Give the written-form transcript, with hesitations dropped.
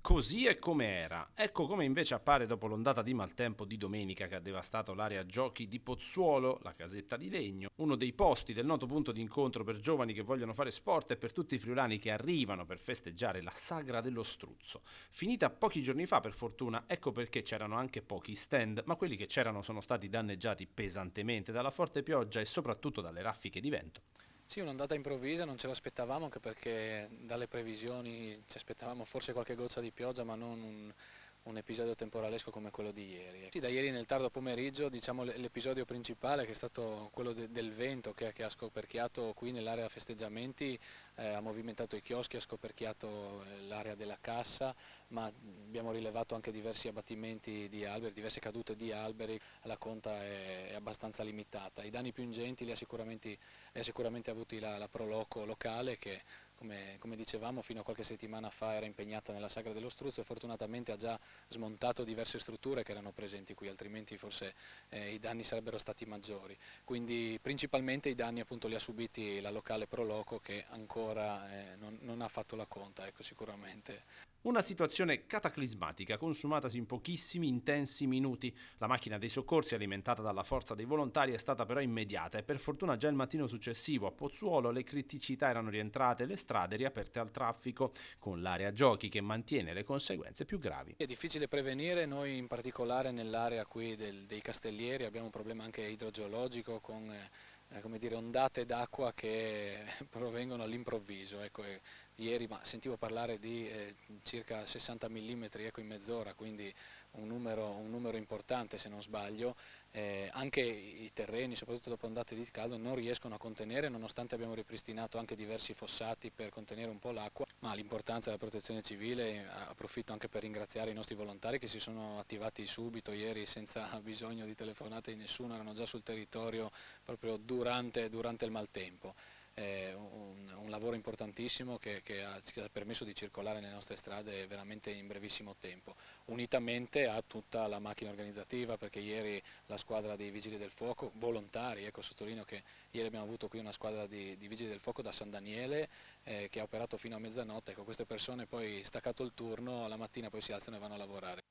Così è come era. Ecco come invece appare dopo l'ondata di maltempo di domenica che ha devastato l'area giochi di Pozzuolo, la casetta di legno, uno dei posti del noto punto di incontro per giovani che vogliono fare sport e per tutti i friulani che arrivano per festeggiare la sagra dello struzzo. Finita pochi giorni fa, per fortuna, ecco perché c'erano anche pochi stand, ma quelli che c'erano sono stati danneggiati pesantemente dalla forte pioggia e soprattutto dalle raffiche di vento. Sì, un'ondata improvvisa, non ce l'aspettavamo anche perché dalle previsioni ci aspettavamo forse qualche goccia di pioggia, ma non un episodio temporalesco come quello di ieri. Sì, da ieri nel tardo pomeriggio, diciamo l'episodio principale che è stato quello del vento che ha scoperchiato qui nell'area festeggiamenti, ha movimentato i chioschi, ha scoperchiato l'area della cassa, ma abbiamo rilevato anche diversi abbattimenti di alberi, diverse cadute di alberi, la conta è abbastanza limitata. I danni più ingenti li ha sicuramente avuti la Proloco locale che come dicevamo fino a qualche settimana fa era impegnata nella sagra dello struzzo e fortunatamente ha già smontato diverse strutture che erano presenti qui, altrimenti forse i danni sarebbero stati maggiori. Quindi principalmente i danni appunto li ha subiti la locale Proloco che ancora non ha fatto la conta, ecco, sicuramente. Una situazione cataclismatica, consumatasi in pochissimi intensi minuti. La macchina dei soccorsi, alimentata dalla forza dei volontari, è stata però immediata e per fortuna già il mattino successivo a Pozzuolo le criticità erano rientrate e le strade riaperte al traffico, con l'area giochi che mantiene le conseguenze più gravi. È difficile prevenire, noi in particolare nell'area qui dei Castellieri abbiamo un problema anche idrogeologico con come dire, ondate d'acqua che provengono all'improvviso. Ecco, ieri sentivo parlare di circa 60 mm ecco, in mezz'ora, quindi un numero importante se non sbaglio. Anche i terreni, soprattutto dopo ondate di caldo, non riescono a contenere, nonostante abbiamo ripristinato anche diversi fossati per contenere un po' l'acqua, ma l'importanza della protezione civile, approfitto anche per ringraziare i nostri volontari che si sono attivati subito ieri senza bisogno di telefonate di nessuno, erano già sul territorio proprio durante il maltempo. Un lavoro importantissimo che ha permesso di circolare nelle nostre strade veramente in brevissimo tempo, unitamente a tutta la macchina organizzativa, perché ieri la squadra dei Vigili del Fuoco, volontari, ecco, sottolineo che ieri abbiamo avuto qui una squadra di Vigili del Fuoco da San Daniele che ha operato fino a mezzanotte, ecco, queste persone poi staccato il turno, la mattina poi si alzano e vanno a lavorare.